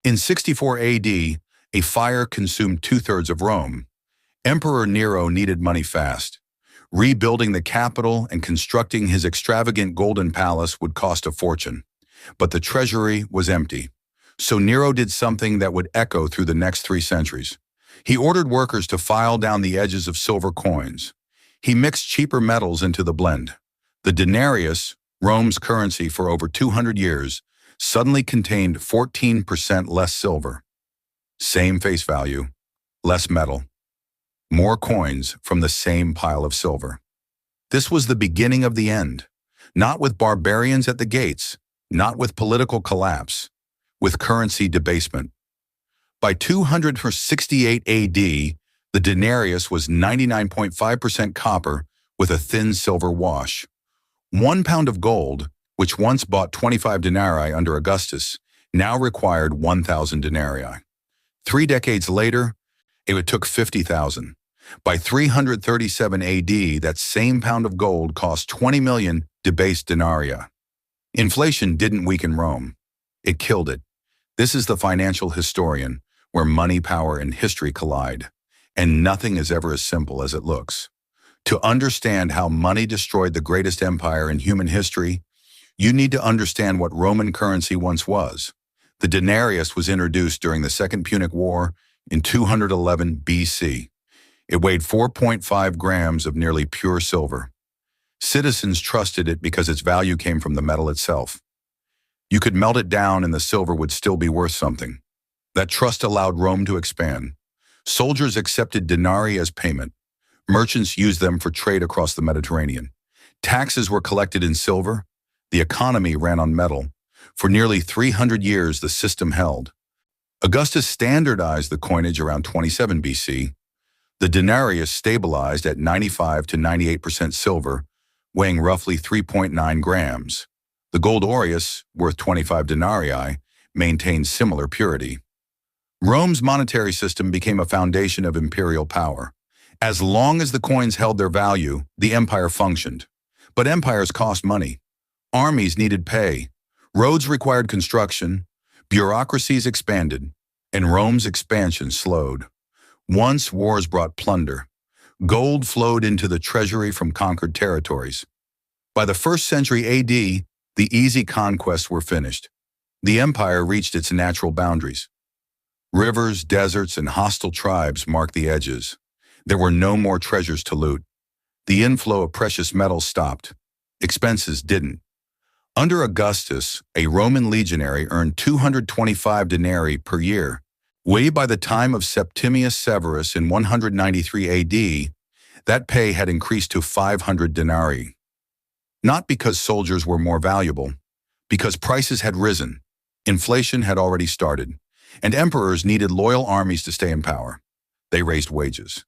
In 64 AD, a fire consumed two-thirds of Rome. Emperor Nero needed money fast. Rebuilding the capital and constructing his extravagant golden palace would cost a fortune. But the treasury was empty. So Nero did something that would echo through the next 3 centuries. He ordered workers to file down the edges of silver coins. He mixed cheaper metals into the blend. The denarius, Rome's currency for over 200 years, suddenly contained 14% less silver. Same face value, less metal. More coins from the same pile of silver. This was the beginning of the end, not with barbarians at the gates, not with political collapse, with currency debasement. By 268 AD, the denarius was 99.5% copper with a thin silver wash. 1 pound of gold, which once bought 25 denarii under Augustus, now required 1,000 denarii. 3 decades later, it took 50,000. By 337 AD, that same pound of gold cost 20 million debased denarii. Inflation didn't weaken Rome. It killed it. This is the financial historian, where money, power, and history collide. And nothing is ever as simple as it looks. To understand how money destroyed the greatest empire in human history, you need to understand what Roman currency once was. The denarius was introduced during the Second Punic War in 211 BC. It weighed 4.5 grams of nearly pure silver. Citizens trusted it because its value came from the metal itself. You could melt it down and the silver would still be worth something. That trust allowed Rome to expand. Soldiers accepted denarii as payment. Merchants used them for trade across the Mediterranean. Taxes were collected in silver. The economy ran on metal. For nearly 300 years, the system held. Augustus standardized the coinage around 27 BC. The denarius stabilized at 95 to 98% silver, weighing roughly 3.9 grams. The gold aureus, worth 25 denarii, maintained similar purity. Rome's monetary system became a foundation of imperial power. As long as the coins held their value, the empire functioned. But empires cost money. Armies needed pay. Roads required construction. Bureaucracies expanded. And Rome's expansion slowed. Once wars brought plunder. Gold flowed into the treasury from conquered territories. By the 1st century AD, the easy conquests were finished. The empire reached its natural boundaries. Rivers, deserts, and hostile tribes marked the edges. There were no more treasures to loot. The inflow of precious metals stopped. Expenses didn't. Under Augustus, a Roman legionary earned 225 denarii per year. By the time of Septimius Severus in 193 AD, that pay had increased to 500 denarii. Not because soldiers were more valuable, because prices had risen. Inflation had already started, and emperors needed loyal armies to stay in power. They raised wages.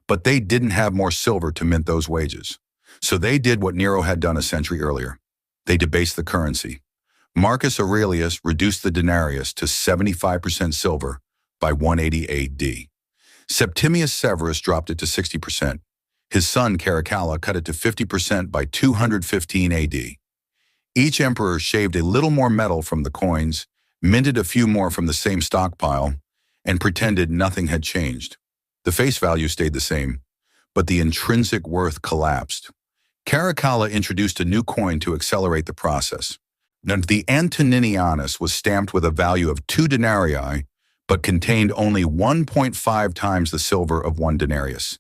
But they didn't have more silver to mint those wages. So they did what Nero had done a century earlier. They debased the currency. Marcus Aurelius reduced the denarius to 75% silver by 180 AD. Septimius Severus dropped it to 60%. His son Caracalla cut it to 50% by 215 AD. Each emperor shaved a little more metal from the coins, minted a few more from the same stockpile, and pretended nothing had changed. The face value stayed the same, but the intrinsic worth collapsed. Caracalla introduced a new coin to accelerate the process. Now, the Antoninianus was stamped with a value of 2 denarii, but contained only 1.5 times the silver of 1 denarius.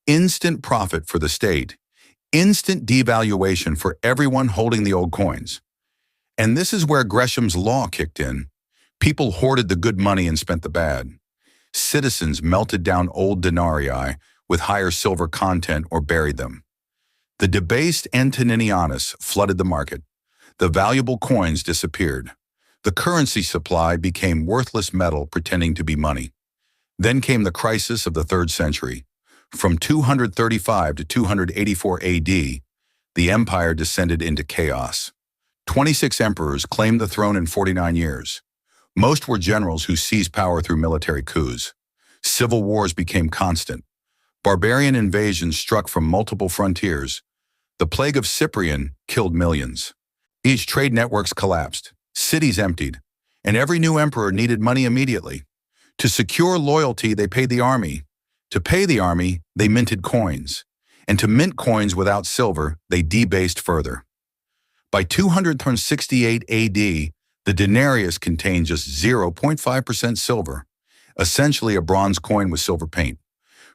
Instant profit for the state, instant devaluation for everyone holding the old coins. And this is where Gresham's law kicked in. People hoarded the good money and spent the bad. Citizens melted down old denarii with higher silver content or buried them. The debased Antoninianus flooded the market. The valuable coins disappeared. The currency supply became worthless metal pretending to be money. Then came the crisis of the 3rd century. From 235 to 284 AD, the empire descended into chaos. 26 emperors claimed the throne in 49 years. Most were generals who seized power through military coups. Civil wars became constant. Barbarian invasions struck from multiple frontiers. The plague of Cyprian killed millions. Each trade networks collapsed. Cities emptied. and every new emperor needed money immediately. To secure loyalty, they paid the army. To pay the army, they minted coins. And to mint coins without silver, they debased further. By 268 AD, the denarius contained just 0.5% silver, essentially a bronze coin with silver paint.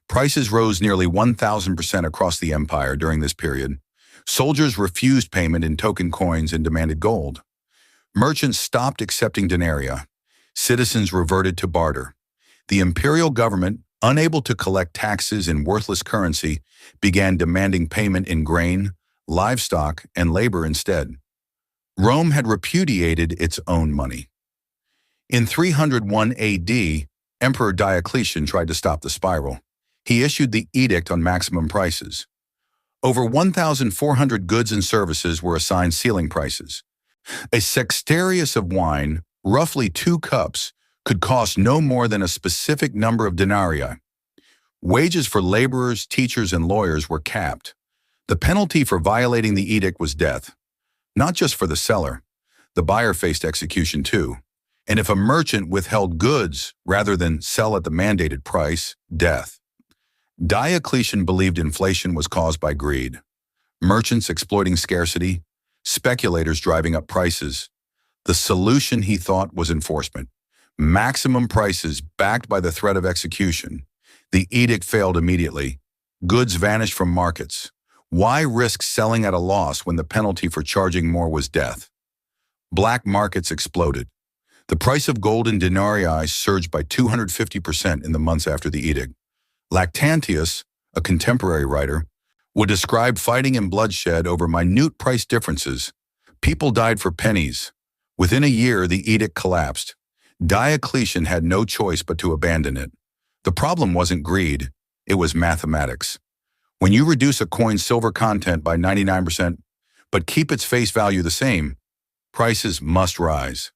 Prices rose nearly 1,000% across the empire during this period. Soldiers refused payment in token coins and demanded gold. Merchants stopped accepting denarii. Citizens reverted to barter. The imperial government, unable to collect taxes in worthless currency, began demanding payment in grain, livestock, and labor instead. Rome had repudiated its own money. In 301 AD, Emperor Diocletian tried to stop the spiral. He issued the Edict on maximum prices. Over 1,400 goods and services were assigned ceiling prices. A sextarius of wine, roughly 2 cups, could cost no more than a specific number of denarii. Wages for laborers, teachers, and lawyers were capped. The penalty for violating the edict was death. Not just for the seller. The buyer faced execution too. And if a merchant withheld goods rather than sell at the mandated price, death. Diocletian believed inflation was caused by greed. Merchants exploiting scarcity, speculators driving up prices. The solution, he thought, was enforcement. Maximum prices backed by the threat of execution. The edict failed immediately. Goods vanished from markets. Why risk selling at a loss when the penalty for charging more was death? Black markets exploded. The price of gold in denarii surged by 250% in the months after the edict. Lactantius, a contemporary writer, would describe fighting and bloodshed over minute price differences. People died for pennies. Within a year, the edict collapsed. Diocletian had no choice but to abandon it. The problem wasn't greed, it was mathematics. When you reduce a coin's silver content by 99%, but keep its face value the same, prices must rise.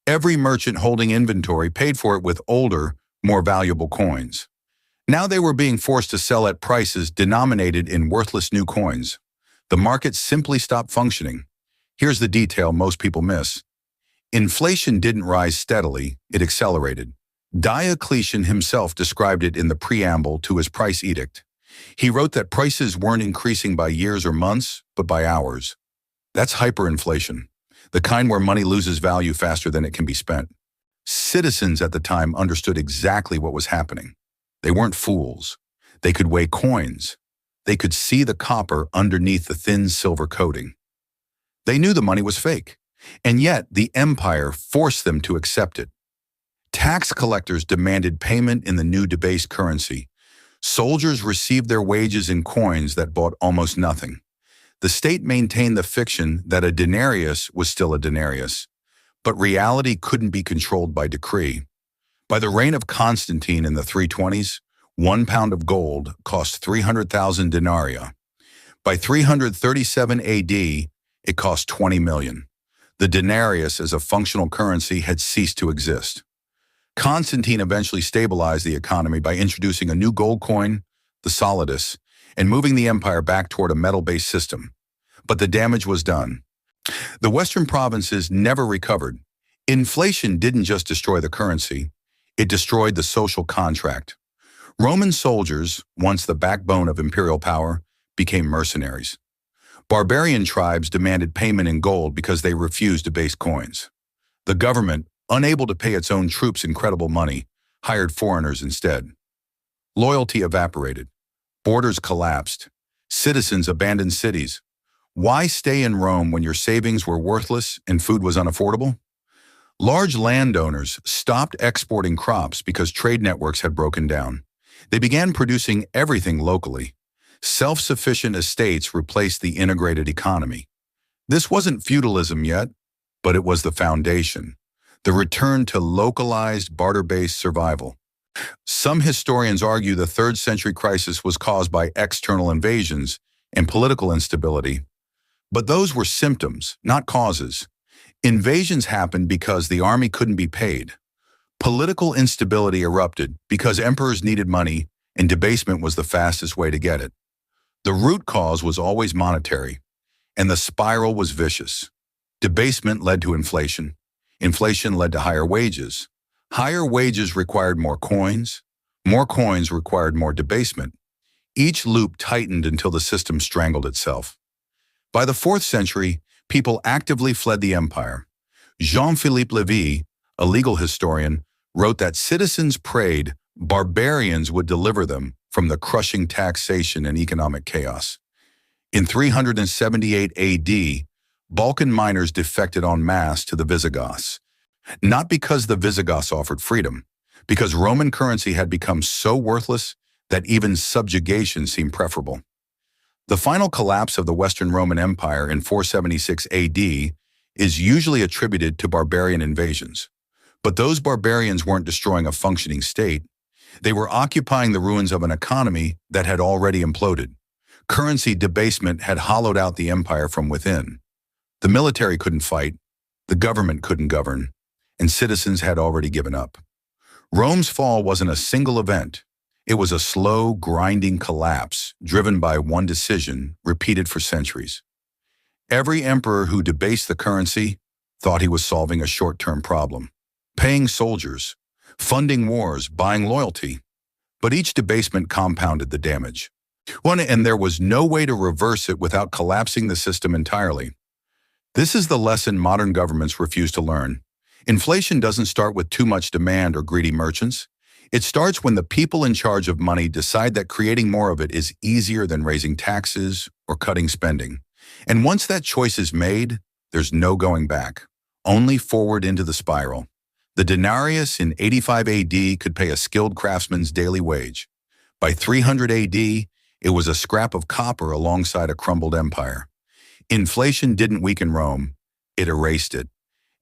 Every merchant holding inventory paid for it with older, more valuable coins. Now they were being forced to sell at prices denominated in worthless new coins. The market simply stopped functioning. Here's the detail most people miss. Inflation didn't rise steadily, it accelerated. Diocletian himself described it in the preamble to his price edict. He wrote that prices weren't increasing by years or months, but by hours. That's hyperinflation, the kind where money loses value faster than it can be spent. Citizens at the time understood exactly what was happening. They weren't fools. They could weigh coins. They could see the copper underneath the thin silver coating. They knew the money was fake, and yet the empire forced them to accept it. Tax collectors demanded payment in the new debased currency. Soldiers received their wages in coins that bought almost nothing. The state maintained the fiction that a denarius was still a denarius, but reality couldn't be controlled by decree. By the reign of Constantine in the 320s, 1 pound of gold cost 300,000 denarii. By 337 AD, it cost 20 million. The denarius as a functional currency had ceased to exist. Constantine eventually stabilized the economy by introducing a new gold coin, the solidus, and moving the empire back toward a metal-based system. But the damage was done. The Western provinces never recovered. Inflation didn't just destroy the currency, it destroyed the social contract. Roman soldiers, once the backbone of imperial power, became mercenaries. Barbarian tribes demanded payment in gold because they refused debased coins. The government, unable to pay its own troops incredible money, hired foreigners instead. Loyalty evaporated. Borders collapsed. Citizens abandoned cities. Why stay in Rome when your savings were worthless and food was unaffordable? Large landowners stopped exporting crops because trade networks had broken down. They began producing everything locally. Self-sufficient estates replaced the integrated economy. This wasn't feudalism yet, but it was the foundation. The return to localized, barter-based survival. Some historians argue the 3rd century crisis was caused by external invasions and political instability. But those were symptoms, not causes. Invasions happened because the army couldn't be paid. Political instability erupted because emperors needed money and debasement was the fastest way to get it. The root cause was always monetary, and the spiral was vicious. Debasement led to inflation. Inflation led to higher wages. Higher wages required more coins. More coins required more debasement. Each loop tightened until the system strangled itself. By the 4th century, people actively fled the empire. Jean-Philippe Lévy, a legal historian, wrote that citizens prayed barbarians would deliver them from the crushing taxation and economic chaos. In 378 AD, Balkan miners defected en masse to the Visigoths. Not because the Visigoths offered freedom, because Roman currency had become so worthless that even subjugation seemed preferable. The final collapse of the Western Roman Empire in 476 AD is usually attributed to barbarian invasions. But those barbarians weren't destroying a functioning state. They were occupying the ruins of an economy that had already imploded. Currency debasement had hollowed out the empire from within. The military couldn't fight, the government couldn't govern, and citizens had already given up. Rome's fall wasn't a single event. It was a slow, grinding collapse driven by one decision repeated for centuries. Every emperor who debased the currency thought he was solving a short-term problem, paying soldiers, funding wars, buying loyalty. But each debasement compounded the damage. And there was no way to reverse it without collapsing the system entirely. This is the lesson modern governments refuse to learn. Inflation doesn't start with too much demand or greedy merchants. It starts when the people in charge of money decide that creating more of it is easier than raising taxes or cutting spending. And once that choice is made, there's no going back, only forward into the spiral. The denarius in 85 AD could pay a skilled craftsman's daily wage. By 300 AD, it was a scrap of copper alongside a crumbled empire. Inflation didn't weaken Rome, it erased it.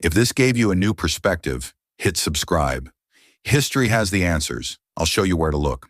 If this gave you a new perspective, hit subscribe. History has the answers. I'll show you where to look.